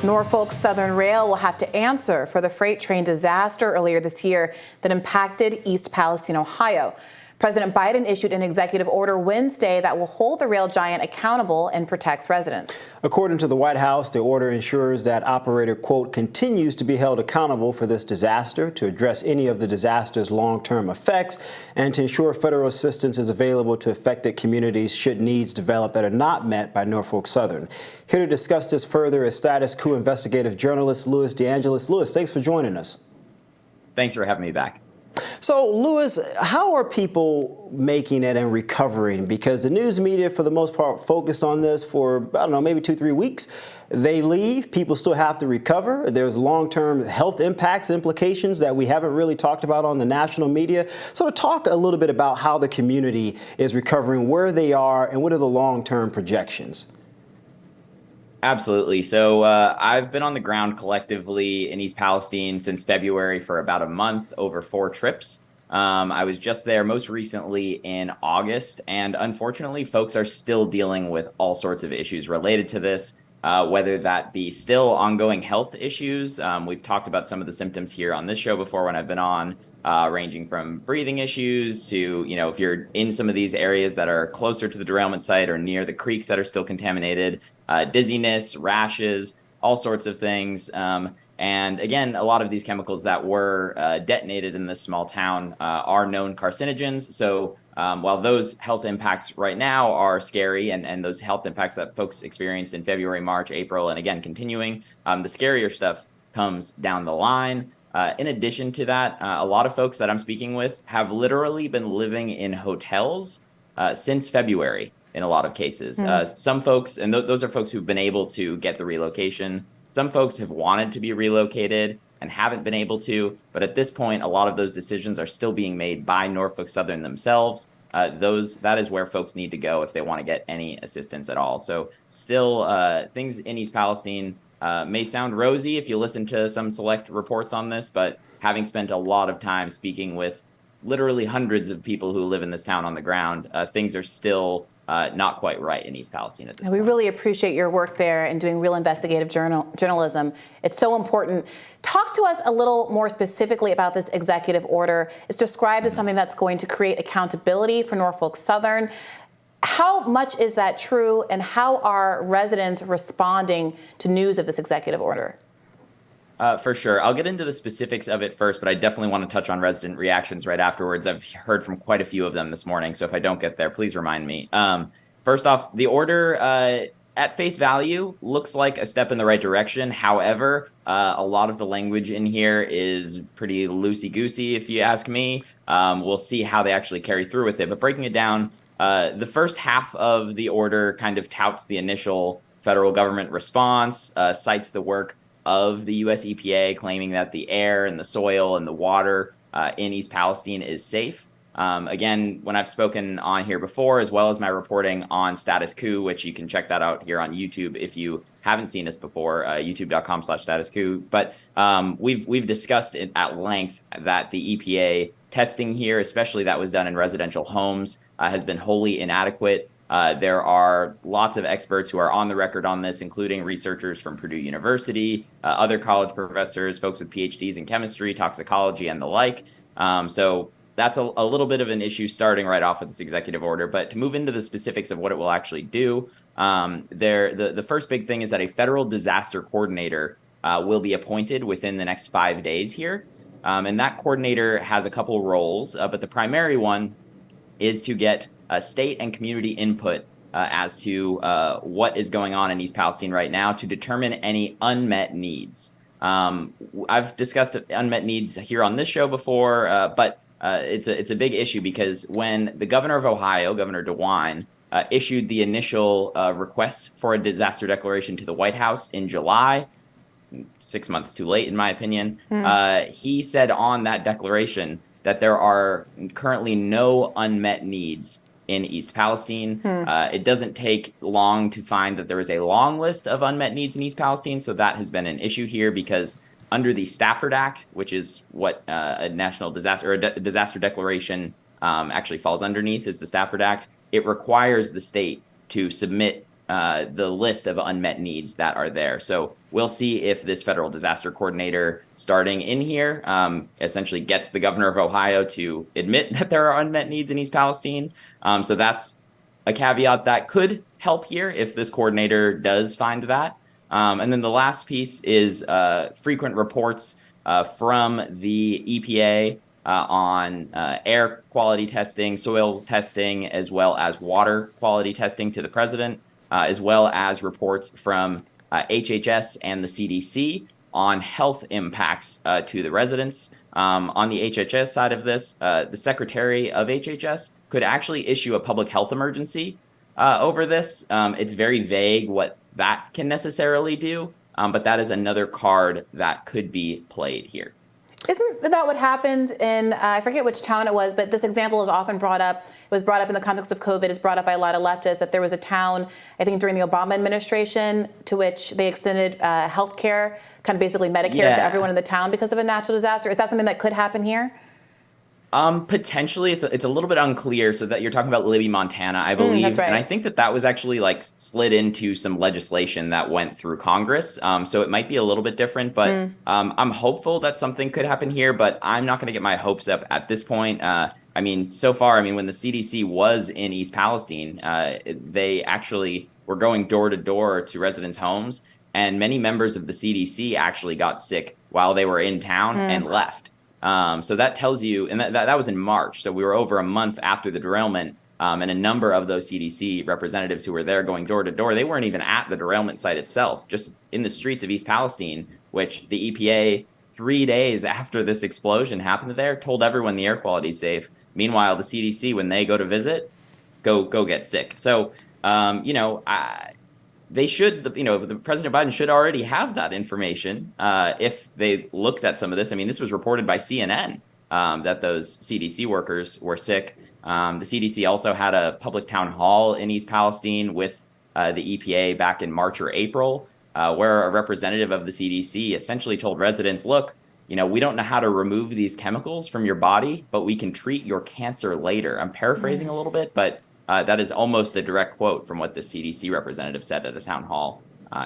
Norfolk Southern Rail will have to answer for the freight train disaster earlier this year that impacted East Palestine, Ohio. President Biden issued an executive order Wednesday that will hold the rail giant accountable and protects residents. According to the White House, the order ensures that operator, quote, continues to be held accountable for this disaster, to address any of the disaster's long-term effects, and to ensure federal assistance is available to affected communities should needs develop that are not met by Norfolk Southern. Here to discuss this further is Status Coup investigative journalist Louis DeAngelis. Louis, thanks for joining us. Thanks for having me back. So, Louis, how are people making it and recovering? Because the news media, for the most part, focused on this for, I don't know, maybe 2-3 weeks. They leave. People still have to recover. There's long-term health impacts, implications that we haven't really talked about on the national media. So to talk a little bit about how the community is recovering, where they are, and what are the long-term projections? Absolutely. So I've been on the ground collectively in East Palestine since February for about a month, over 4 trips. I was just there most recently in August, and unfortunately, folks are still dealing with all sorts of issues related to this, whether that be still ongoing health issues. We've talked about some of the symptoms here on this show before when I've been on, ranging from breathing issues to, if you're in some of these areas that are closer to the derailment site or near the creeks that are still contaminated, dizziness, rashes, all sorts of things. And again, a lot of these chemicals that were detonated in this small town are known carcinogens. So while those health impacts right now are scary, and those health impacts that folks experienced in February, March, April, and again, continuing, the scarier stuff comes down the line. In addition to that, a lot of folks that I'm speaking with have literally been living in hotels since February in a lot of cases. Some folks, and those are folks who've been able to get the relocation. Some folks have wanted to be relocated and haven't been able to. But at this point, a lot of those decisions are still being made by Norfolk Southern themselves. That is where folks need to go if they want to get any assistance at all. So still, things in East Palestine may sound rosy if you listen to some select reports on this, but having spent a lot of time speaking with literally hundreds of people who live in this town on the ground, things are still not quite right in East Palestine at this point. We really appreciate your work there and doing real investigative journalism. It's so important. Talk to us a little more specifically about this executive order. It's described as something that's going to create accountability for Norfolk Southern. How much is that true, and how are residents responding to news of this executive order? For sure. I'll get into the specifics of it first, but I definitely want to touch on resident reactions right afterwards. I've heard from quite a few of them this morning, so if I don't get there, please remind me. First off, the order at face value looks like a step in the right direction. However, a lot of the language in here is pretty loosey-goosey, if you ask me. We'll see how they actually carry through with it. But breaking it down, the first half of the order kind of touts the initial federal government response, cites the work of the U.S. EPA, claiming that the air and the soil and the water in East Palestine is safe. Again, when I've spoken on here before, as well as my reporting on Status Coup, which you can check that out here on YouTube if you haven't seen us before, youtube.com/Status Coup. But we've discussed it at length that the EPA testing here, especially that was done in residential homes, has been wholly inadequate. There are lots of experts who are on the record on this, including researchers from Purdue University, other college professors, folks with PhDs in chemistry, toxicology, and the like. So that's a little bit of an issue starting right off with this executive order. But to move into the specifics of what it will actually do, the first big thing is that a federal disaster coordinator will be appointed within the next 5 days here. And that coordinator has a couple roles, but the primary one is to get state and community input as to what is going on in East Palestine right now to determine any unmet needs. I've discussed unmet needs here on this show before, but it's a big issue because when the governor of Ohio, Governor DeWine, issued the initial request for a disaster declaration to the White House in July, 6 months too late, in my opinion, he said on that declaration that there are currently no unmet needs in East Palestine. It doesn't take long to find that there is a long list of unmet needs in East Palestine. So that has been an issue here because under the Stafford Act, which is what a national disaster or a disaster declaration actually falls underneath, is the Stafford Act. It requires the state to submit the list of unmet needs that are there. So we'll see if this federal disaster coordinator starting in here essentially gets the governor of Ohio to admit that there are unmet needs in East Palestine. So that's a caveat that could help here if this coordinator does find that. And then the last piece is frequent reports from the EPA on air quality testing, soil testing, as well as water quality testing to the president, as well as reports from HHS and the CDC on health impacts to the residents. On the HHS side of this, the secretary of HHS could actually issue a public health emergency over this. It's very vague what that can necessarily do, but that is another card that could be played here. Isn't that what happened in, I forget which town it was, but this example is often brought up. It was brought up in the context of COVID. It's brought up by a lot of leftists that there was a town, I think during the Obama administration, to which they extended health care, kind of basically Medicare to everyone in the town because of a natural disaster. Is that something that could happen here? Potentially, it's a little bit unclear. So that you're talking about Libby, Montana, I believe, that's right. And I think that was actually like slid into some legislation that went through Congress. So it might be a little bit different, but I'm hopeful that something could happen here. But I'm not going to get my hopes up at this point. I mean, so far, I mean, when the CDC was in East Palestine, they actually were going door to door to residents' homes, and many members of the CDC actually got sick while they were in town and left. So that tells you, and that was in March, so we were over a month after the derailment, and a number of those CDC representatives who were there going door to door, they weren't even at the derailment site itself, just in the streets of East Palestine, which the EPA, 3 days after this explosion happened there, told everyone the air quality is safe. Meanwhile, the CDC, when they go to visit, go get sick. So, they should, the President Biden should already have that information if they looked at some of this. I mean, this was reported by CNN that those CDC workers were sick. The CDC also had a public town hall in East Palestine with the EPA back in March or April, where a representative of the CDC essentially told residents, look, we don't know how to remove these chemicals from your body, but we can treat your cancer later. I'm paraphrasing a little bit, but that is almost a direct quote from what the CDC representative said at a town hall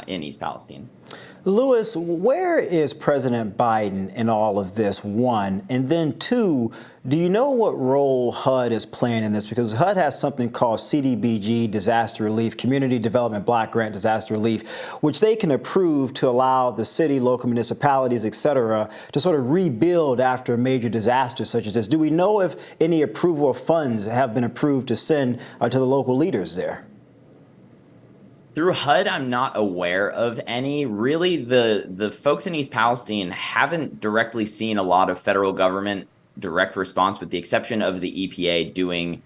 in East Palestine. Lewis, where is President Biden in all of this, one? And then two, do you know what role HUD is playing in this? Because HUD has something called CDBG, Disaster Relief, Community Development Block Grant Disaster Relief, which they can approve to allow the city, local municipalities, et cetera, to sort of rebuild after a major disaster such as this. Do we know if any approval of funds have been approved to send to the local leaders there? Through HUD, I'm not aware of any. Really, the folks in East Palestine haven't directly seen a lot of federal government direct response, with the exception of the EPA doing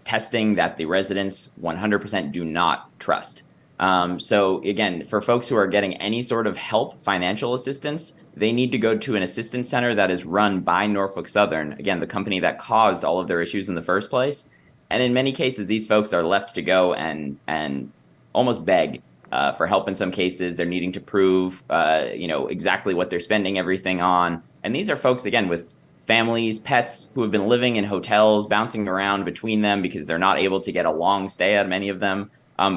testing that the residents 100% do not trust. So again, for folks who are getting any sort of help, financial assistance, they need to go to an assistance center that is run by Norfolk Southern, again, the company that caused all of their issues in the first place. And in many cases, these folks are left to go and almost beg for help in some cases. They're needing to prove, exactly what they're spending everything on. And these are folks, again, with families, pets who have been living in hotels, bouncing around between them because they're not able to get a long stay at many of them.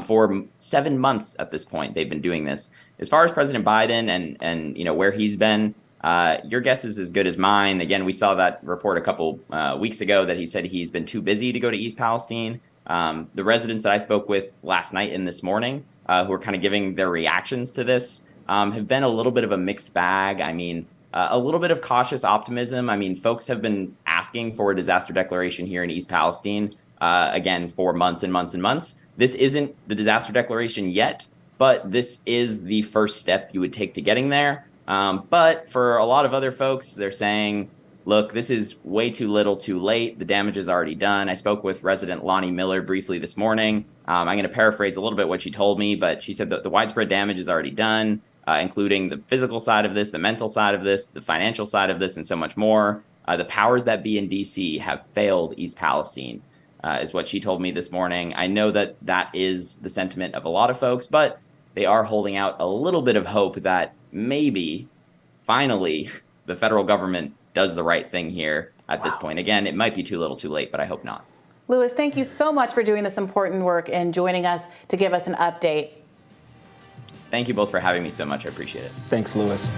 For 7 months at this point, they've been doing this. As far as President Biden and where he's been, your guess is as good as mine. Again, we saw that report a couple weeks ago that he said he's been too busy to go to East Palestine. The residents that I spoke with last night and this morning, who are kind of giving their reactions to this, have been a little bit of a mixed bag. I mean, a little bit of cautious optimism. I mean, folks have been asking for a disaster declaration here in East Palestine, again, for months and months and months. This isn't the disaster declaration yet, but this is the first step you would take to getting there. But for a lot of other folks, they're saying, look, this is way too little too late. The damage is already done. I spoke with resident Lonnie Miller briefly this morning. I'm going to paraphrase a little bit what she told me, but she said that the widespread damage is already done, including the physical side of this, the mental side of this, the financial side of this, and so much more. The powers that be in D.C. have failed East Palestine, is what she told me this morning. I know that that is the sentiment of a lot of folks, but they are holding out a little bit of hope that maybe, finally, the federal government does the right thing here at this point. Again, it might be too little too late, but I hope not. Lewis, thank you so much for doing this important work and joining us to give us an update. Thank you both for having me so much. I appreciate it. Thanks, Louis.